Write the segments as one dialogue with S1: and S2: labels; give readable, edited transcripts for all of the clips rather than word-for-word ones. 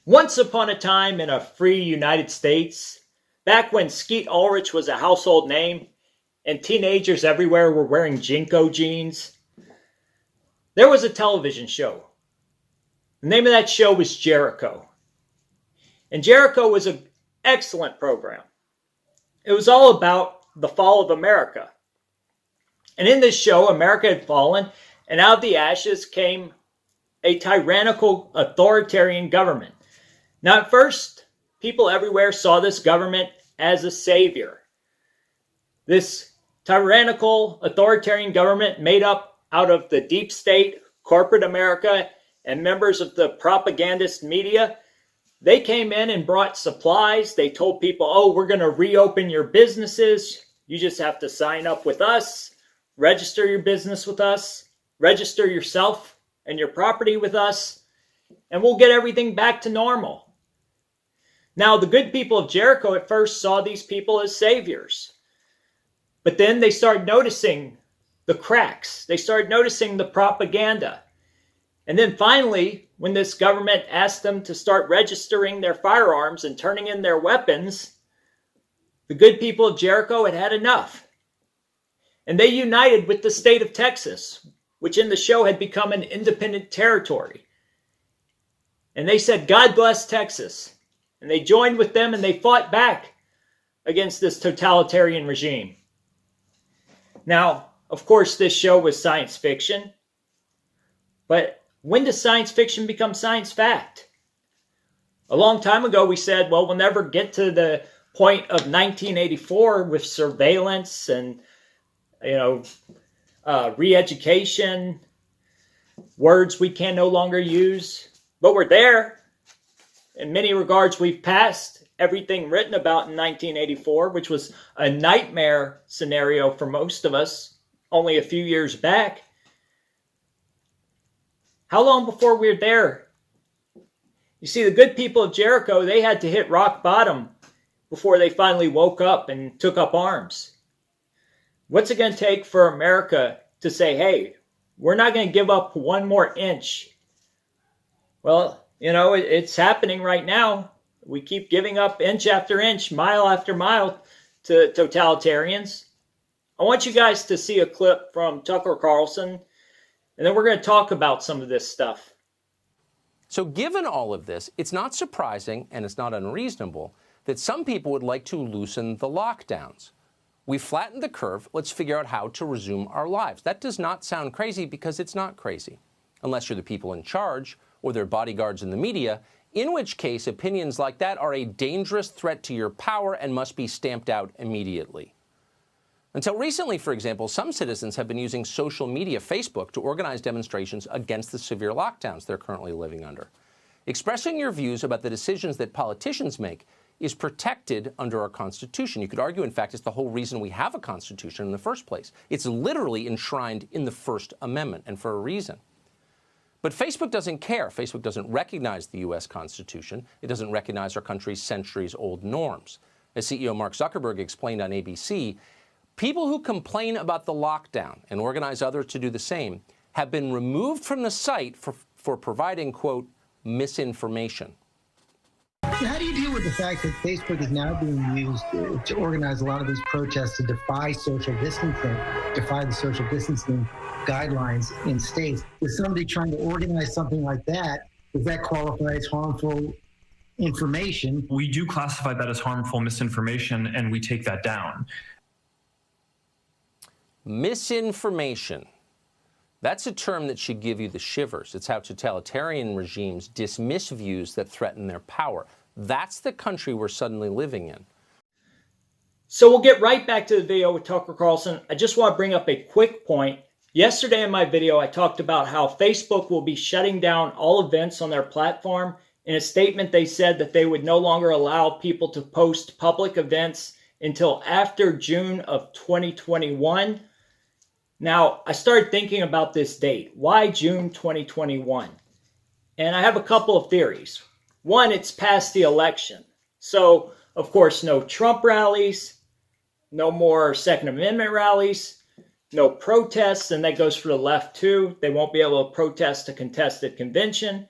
S1: Once upon a time in a free United States, back when Skeet Ulrich was a household name and teenagers everywhere were wearing Jinko jeans, there was a television show. The name of that show was Jericho. And Jericho was an excellent program. It was all about the fall of America. And in this show, America had fallen, and out of the ashes came a tyrannical, authoritarian government. Now, at first, people everywhere saw this government as a savior. This tyrannical, authoritarian government made up out of the deep state, corporate America, and members of the propagandist media. They came in and brought supplies. They told people, oh, we're going to reopen your businesses. You just have to sign up with us, register your business with us, register yourself and your property with us, and we'll get everything back to normal. Now, the good people of Jericho at first saw these people as saviors. But then they started noticing the cracks. They started noticing the propaganda. And then finally, when this government asked them to start registering their firearms and turning in their weapons, the good people of Jericho had had enough. And they united with the state of Texas, which in the show had become an independent territory. And they said, God bless Texas. And they joined with them and they fought back against this totalitarian regime. Now, of course, this show was science fiction. But when does science fiction become science fact? A long time ago, we said, well, we'll never get to the point of 1984 with surveillance and, re-education, words we can no longer use. But we're there. In many regards, we've passed everything written about in 1984, which was a nightmare scenario for most of us only a few years back. How long before we're there? You see, the good people of Jericho, they had to hit rock bottom before they finally woke up and took up arms. What's it going to take for America to say, hey, we're not going to give up one more inch? Well, it's happening right now. We keep giving up inch after inch, mile after mile to totalitarians. I want you guys to see a clip from Tucker Carlson, and then we're going to talk about some of this stuff.
S2: So given all of this, it's not surprising and it's not unreasonable that some people would like to loosen the lockdowns. We flattened the curve. Let's figure out how to resume our lives. That does not sound crazy because it's not crazy, unless you're the people in charge or their bodyguards in the media, in which case opinions like that are a dangerous threat to your power and must be stamped out immediately. Until recently, for example, some citizens have been using social media, Facebook, to organize demonstrations against the severe lockdowns they're currently living under. Expressing your views about the decisions that politicians make is protected under our Constitution. You could argue, in fact, it's the whole reason we have a Constitution in the first place. It's literally enshrined in the First Amendment, and for a reason. But Facebook doesn't care. Facebook doesn't recognize the U.S. Constitution. It doesn't recognize our country's centuries-old norms. As CEO Mark Zuckerberg explained on ABC, people who complain about the lockdown and organize others to do the same have been removed from the site for providing, quote, misinformation.
S3: How do you deal with the fact that Facebook is now being used to organize a lot of these protests to defy social distancing, defy the social distancing guidelines in states? Is somebody trying to organize something like that, does that qualify as harmful information?
S4: We do classify that as harmful misinformation, and we take that down.
S2: Misinformation. That's a term that should give you the shivers. It's how totalitarian regimes dismiss views that threaten their power. That's the country we're suddenly living in.
S1: So we'll get right back to the video with Tucker Carlson. I just want to bring up a quick point. Yesterday in my video, I talked about how Facebook will be shutting down all events on their platform. In a statement, they said that they would no longer allow people to post public events until after June of 2021. Now, I started thinking about this date. Why June 2021? And I have a couple of theories. One, it's past the election. So, of course, no Trump rallies, no more Second Amendment rallies, no protests, and that goes for the left too. They won't be able to protest a contested convention.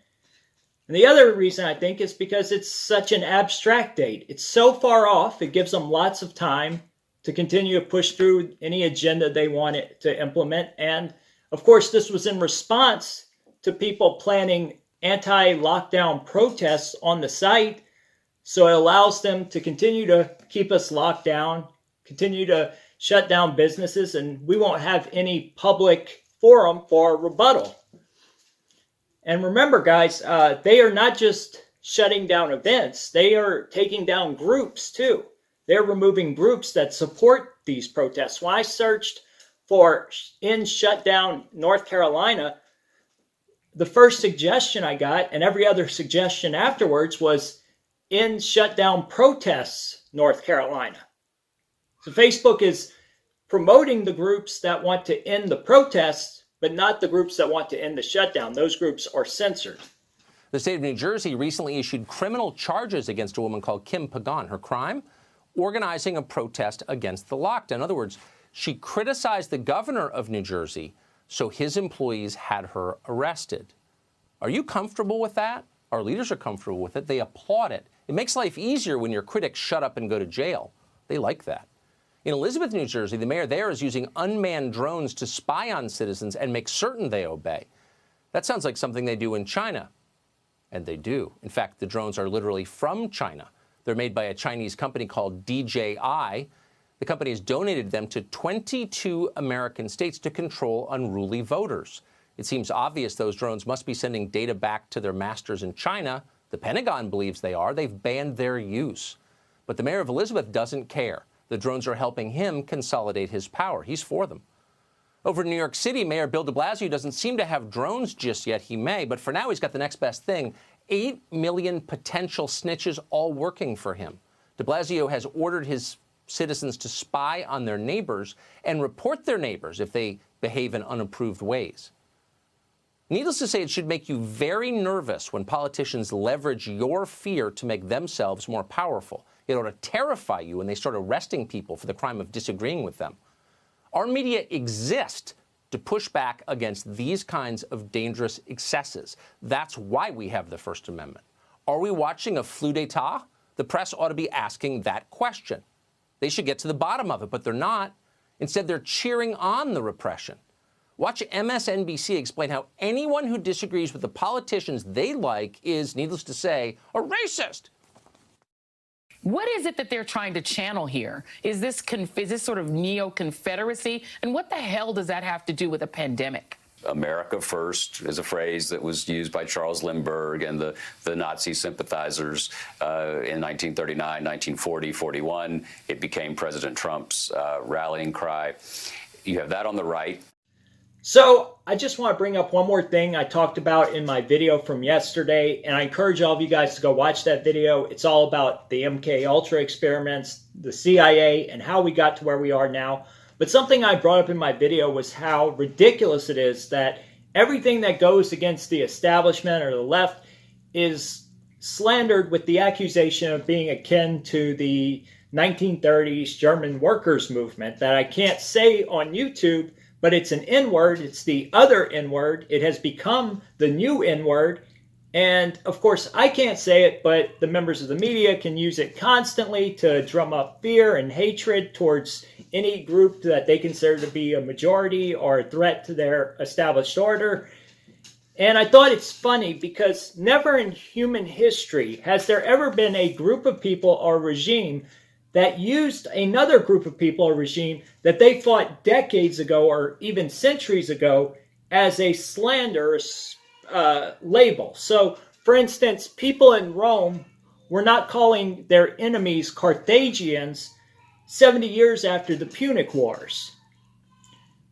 S1: And the other reason I think is because it's such an abstract date. It's so far off, it gives them lots of time to continue to push through any agenda they want it to implement. And of course, this was in response to people planning anti-lockdown protests on the site. So it allows them to continue to keep us locked down, continue to shut down businesses, and we won't have any public forum for rebuttal. And remember, guys, they are not just shutting down events. They are taking down groups, too. They're removing groups that support these protests. When I searched for in shutdown North Carolina, the first suggestion I got, and every other suggestion afterwards, was in shutdown protests North Carolina. So Facebook is promoting the groups that want to end the protests, but not the groups that want to end the shutdown. Those groups are censored.
S2: The state of New Jersey recently issued criminal charges against a woman called Kim Pagan. Her crime? Organizing a protest against the lockdown. In other words, she criticized the governor of New Jersey, so his employees had her arrested. Are you comfortable with that? Our leaders are comfortable with it. They applaud it. It makes life easier when your critics shut up and go to jail. They like that. In Elizabeth, New Jersey, the mayor there is using unmanned drones to spy on citizens and make certain they obey. That sounds like something they do in China. And they do. In fact, the drones are literally from China. They're made by a Chinese company called DJI. The company has donated them to 22 American states to control unruly voters. It seems obvious those drones must be sending data back to their masters in China. The Pentagon believes they are. They've banned their use. But the mayor of Elizabeth doesn't care. The drones are helping him consolidate his power. He's for them. Over in New York City, Mayor Bill de Blasio doesn't seem to have drones just yet. He may, but for now he's got the next best thing. 8 million potential snitches all working for him. De Blasio has ordered his citizens to spy on their neighbors and report their neighbors if they behave in unapproved ways. Needless to say, it should make you very nervous when politicians leverage your fear to make themselves more powerful. It ought to terrify you when they start arresting people for the crime of disagreeing with them. Our media exist to push back against these kinds of dangerous excesses. That's why we have the First Amendment. Are we watching a flu d'etat? The press ought to be asking that question. They should get to the bottom of it, but they're not. Instead, they're cheering on the repression. Watch MSNBC explain how anyone who disagrees with the politicians they like is, needless to say, a racist.
S5: What is it that they're trying to channel here? Is this sort of neo-Confederacy? And what the hell does that have to do with a pandemic?
S6: America first is a phrase that was used by Charles Lindbergh and the Nazi sympathizers in 1939, 1940, 41. It became President Trump's rallying cry. You have that on the right.
S1: So I just want to bring up one more thing I talked about in my video from yesterday, and I encourage all of you guys to go watch that video. It's all about the MK Ultra experiments, the CIA, and how we got to where we are now. But something I brought up in my video was how ridiculous it is that everything that goes against the establishment or the left is slandered with the accusation of being akin to the 1930s German workers' movement that I can't say on YouTube, but it's an N-word. It's the other N-word. It has become the new N-word. And of course, I can't say it, but the members of the media can use it constantly to drum up fear and hatred towards any group that they consider to be a majority or a threat to their established order. And I thought it's funny because never in human history has there ever been a group of people or regime that used another group of people or regime that they fought decades ago or even centuries ago as a slanderous label. So, for instance, people in Rome were not calling their enemies Carthaginians 70 years after the Punic Wars.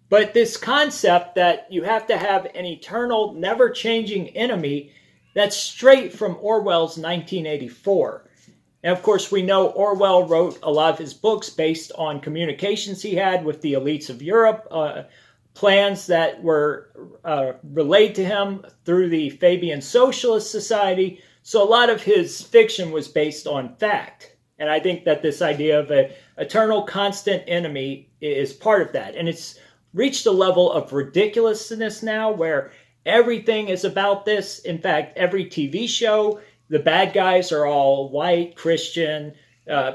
S1: But this concept that you have to have an eternal, never-changing enemy, that's straight from Orwell's 1984. And of course, we know Orwell wrote a lot of his books based on communications he had with the elites of Europe, plans that were relayed to him through the Fabian Socialist Society. So a lot of his fiction was based on fact. And I think that this idea of an eternal constant enemy is part of that. And it's reached a level of ridiculousness now where Everything is about this. In fact, every TV show, the bad guys are all white, Christian,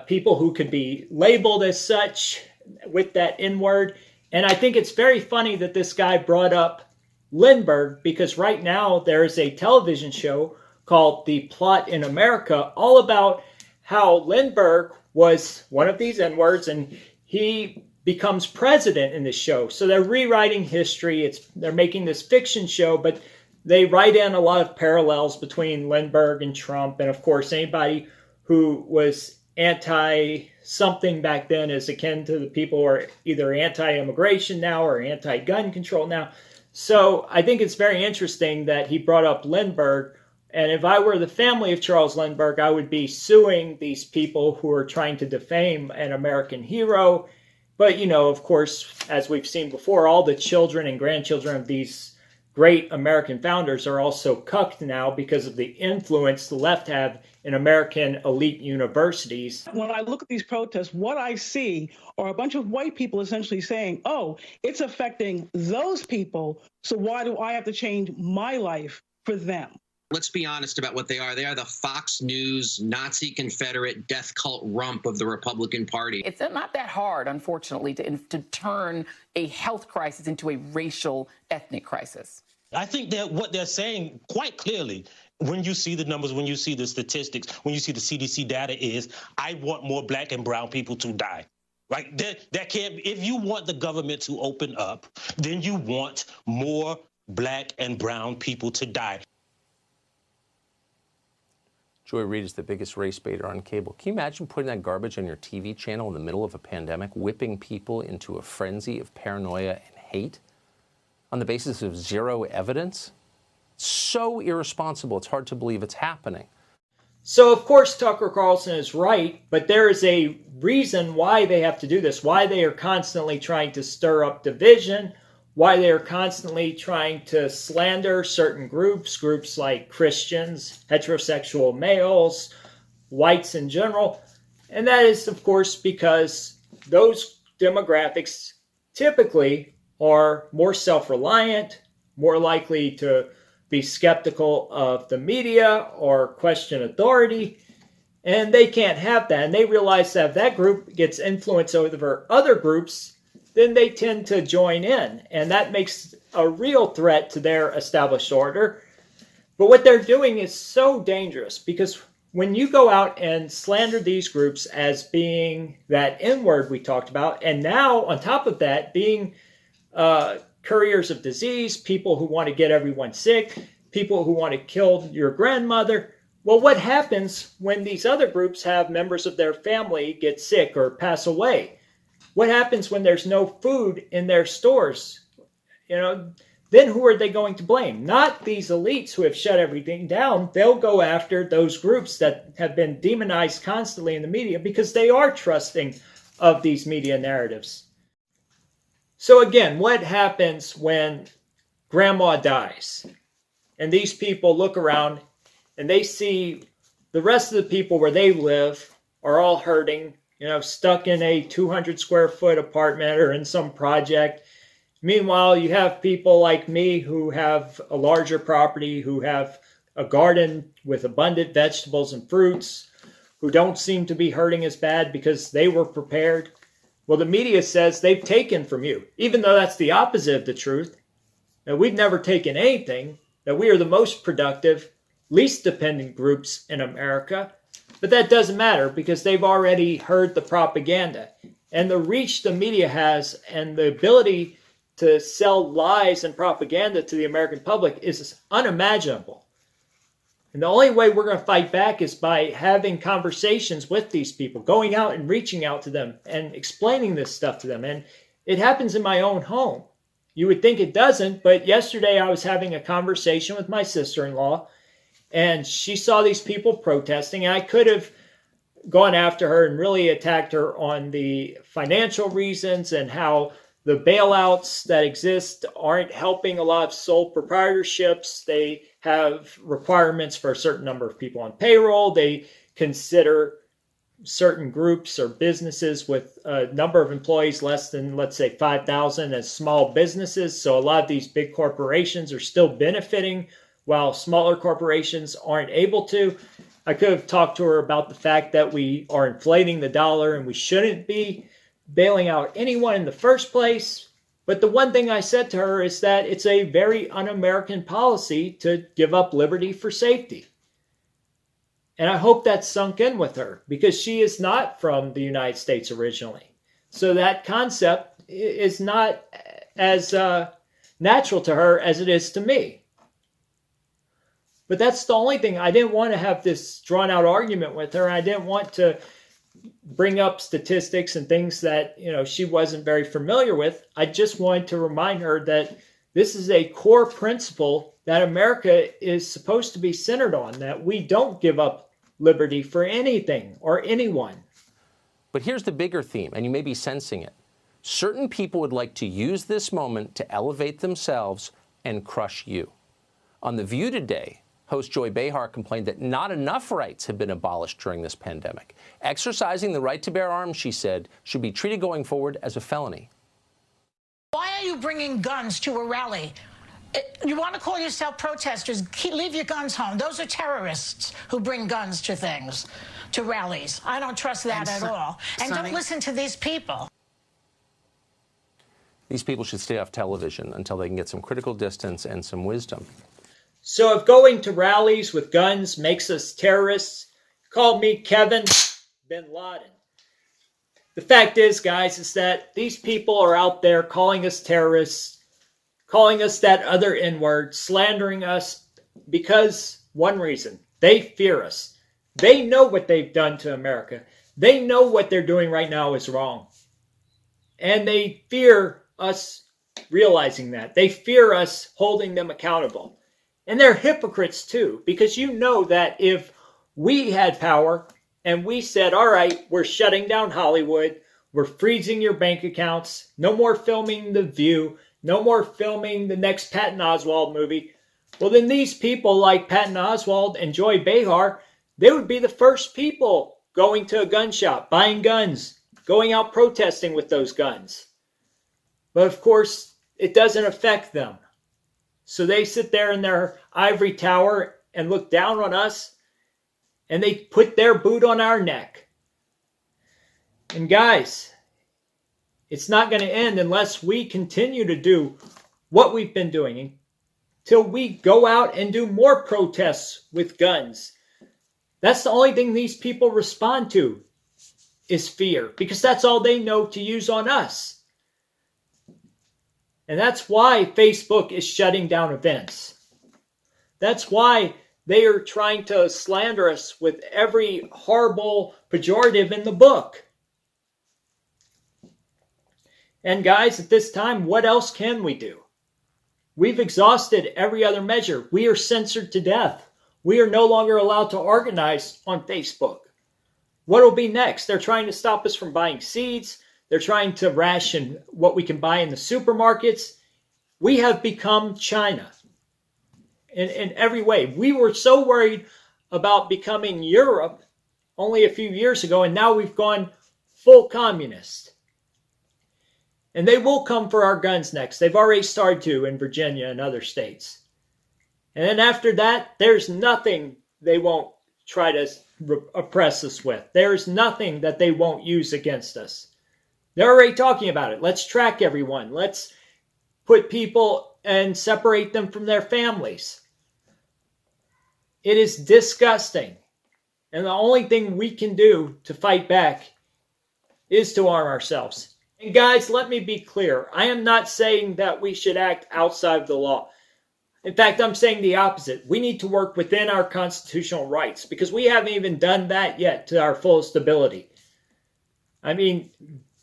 S1: people who could be labeled as such with that N-word. And I think it's very funny that this guy brought up Lindbergh, because right now there is a television show called The Plot in America, all about how Lindbergh was one of these N-words and he becomes president in this show. So they're rewriting history. They're making this fiction show, but they write in a lot of parallels between Lindbergh and Trump. And of course, anybody who was anti-something back then is akin to the people who are either anti-immigration now or anti-gun control now. So I think it's very interesting that he brought up Lindbergh. And if I were the family of Charles Lindbergh, I would be suing these people who are trying to defame an American hero. But, of course, as we've seen before, all the children and grandchildren of these great American founders are also cucked now because of the influence the left have in American elite universities.
S7: When I look at these protests, what I see are a bunch of white people essentially saying, oh, it's affecting those people, so why do I have to change my life for them?
S8: Let's be honest about what they are. They are the Fox News, Nazi Confederate death cult rump of the Republican Party.
S5: It's not that hard, unfortunately, to turn a health crisis into a racial, ethnic crisis.
S9: I think that what they're saying quite clearly, when you see the numbers, when you see the statistics, when you see the CDC data, is I want more black and brown people to die. Right? That can't. If you want the government to open up, then you want more black and brown people to die.
S2: Joy Reid is the biggest race baiter on cable. Can you imagine putting that garbage on your TV channel in the middle of a pandemic, whipping people into a frenzy of paranoia and hate on the basis of zero evidence? So irresponsible, it's hard to believe it's happening.
S1: So, of course, Tucker Carlson is right, but there is a reason why they have to do this, why they are constantly trying to stir up division, why they're constantly trying to slander certain groups like Christians, heterosexual males, whites in general. And that is, of course, because those demographics typically are more self-reliant, more likely to be skeptical of the media or question authority, and they can't have that. And they realize that if that group gets influence over other groups, then they tend to join in, and that makes a real threat to their established order. But what they're doing is so dangerous, because when you go out and slander these groups as being that N-word we talked about, and now on top of that being couriers of disease, people who want to get everyone sick, people who want to kill your grandmother, well, what happens when these other groups have members of their family get sick or pass away? What happens when there's no food in their stores? Then who are they going to blame? Not these elites who have shut everything down. They'll go after those groups that have been demonized constantly in the media because they are trusting of these media narratives. So again, what happens when grandma dies and these people look around and they see the rest of the people where they live are all hurting, stuck in a 200 square foot apartment or in some project. Meanwhile, you have people like me who have a larger property, who have a garden with abundant vegetables and fruits, who don't seem to be hurting as bad because they were prepared. Well, the media says they've taken from you, even though that's the opposite of the truth. Now, we've never taken anything, that we are the most productive, least dependent groups in America. But that doesn't matter because they've already heard the propaganda. And the reach the media has and the ability to sell lies and propaganda to the American public is unimaginable. And the only way we're going to fight back is by having conversations with these people, going out and reaching out to them and explaining this stuff to them. And it happens in my own home. You would think it doesn't, but yesterday I was having a conversation with my sister-in-law, and she saw these people protesting, and I could have gone after her and really attacked her on the financial reasons and how the bailouts that exist aren't helping a lot of sole proprietorships. They have requirements for a certain number of people on payroll. They consider certain groups or businesses with a number of employees less than, let's say, 5,000 as small businesses. So a lot of these big corporations are still benefiting while smaller corporations aren't able to. I could have talked to her about the fact that we are inflating the dollar and we shouldn't be bailing out anyone in the first place. But the one thing I said to her is that it's a very un-American policy to give up liberty for safety. And I hope that's sunk in with her because she is not from the United States originally. So that concept is not as natural to her as it is to me. But that's the only thing. I didn't want to have this drawn out argument with her. I didn't want to bring up statistics and things that, she wasn't very familiar with. I just wanted to remind her that this is a core principle that America is supposed to be centered on, that we don't give up liberty for anything or anyone.
S2: But here's the bigger theme, and you may be sensing it. Certain people would like to use this moment to elevate themselves and crush you. On The View today, host Joy Behar complained that not enough rights have been abolished during this pandemic. Exercising the right to bear arms, she said, should be treated going forward as a felony.
S10: Why are you bringing guns to a rally? You want to call yourself protesters, leave your guns home. Those are terrorists who bring guns to things, to rallies. I don't trust that at all. And don't listen to these people.
S2: These people should stay off television until they can get some critical distance and some wisdom.
S1: So if going to rallies with guns makes us terrorists, call me Kevin bin Laden. The fact is, guys, is that these people are out there calling us terrorists, calling us that other N-word, slandering us because one reason, they fear us. They know what they've done to America. They know what they're doing right now is wrong. And they fear us realizing that. They fear us holding them accountable. And they're hypocrites too, because you know that if we had power and we said, all right, we're shutting down Hollywood, we're freezing your bank accounts, no more filming The View, no more filming the next Patton Oswalt movie, well, then these people like Patton Oswalt and Joy Behar, they would be the first people going to a gun shop, buying guns, going out protesting with those guns. But of course, it doesn't affect them. So they sit there in their ivory tower and look down on us, and they put their boot on our neck. And guys, it's not going to end unless we continue to do what we've been doing until we go out and do more protests with guns. That's the only thing these people respond to is fear, because that's all they know to use on us. And that's why Facebook is shutting down events. That's why they are trying to slander us with every horrible pejorative in the book. And guys, at this time, what else can we do? We've exhausted every other measure. We are censored to death. We are no longer allowed to organize on Facebook. What will be next? They're trying to stop us from buying seeds. They're trying to ration what we can buy in the supermarkets. We have become China in every way. We were so worried about becoming Europe only a few years ago, and now we've gone full communist. And they will come for our guns next. They've already started to in Virginia and other states. And then after that, there's nothing they won't try to oppress us with. There's nothing that they won't use against us. They're already talking about it. Let's track everyone. Let's put people and separate them from their families. It is disgusting. And the only thing we can do to fight back is to arm ourselves. And guys, let me be clear. I am not saying that we should act outside of the law. In fact, I'm saying the opposite. We need to work within our constitutional rights because we haven't even done that yet to our fullest ability. I mean,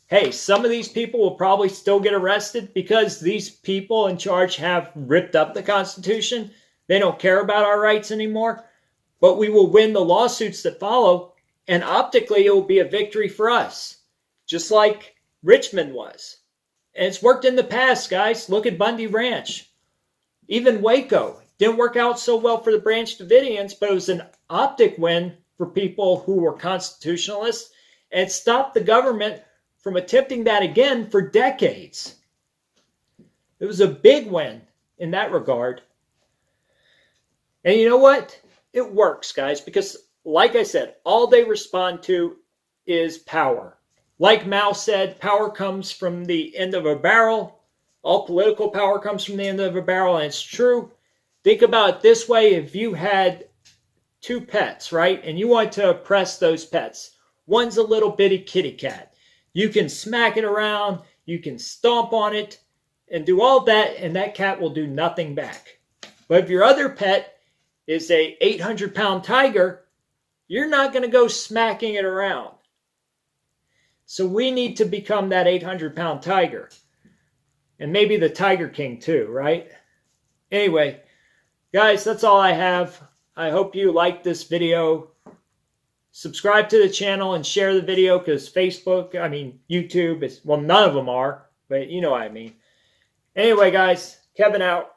S1: hey, some of these people will probably still get arrested because these people in charge have ripped up the Constitution. They don't care about our rights anymore. But we will win the lawsuits that follow, and optically it will be a victory for us, just like Richmond was. And it's worked in the past, guys. Look at Bundy Ranch. Even Waco didn't work out so well for the Branch Davidians, but it was an optic win for people who were constitutionalists, and stopped the government from attempting that again for decades. It was a big win in that regard. And you know what? It works, guys, because like I said, all they respond to is power. Like Mao said, power comes from the end of a barrel. All political power comes from the end of a barrel, and it's true. Think about it this way. If you had two pets, right, and you want to oppress those pets, one's a little bitty kitty cat. You can smack it around, you can stomp on it, and do all that, and that cat will do nothing back. But if your other pet is a 800-pound tiger, you're not going to go smacking it around. So we need to become that 800-pound tiger. And maybe the Tiger King too, right? Anyway, guys, that's all I have. I hope you liked this video. Subscribe to the channel and share the video because YouTube, well, none of them are, but you know what I mean. Anyway, guys, Kevin out.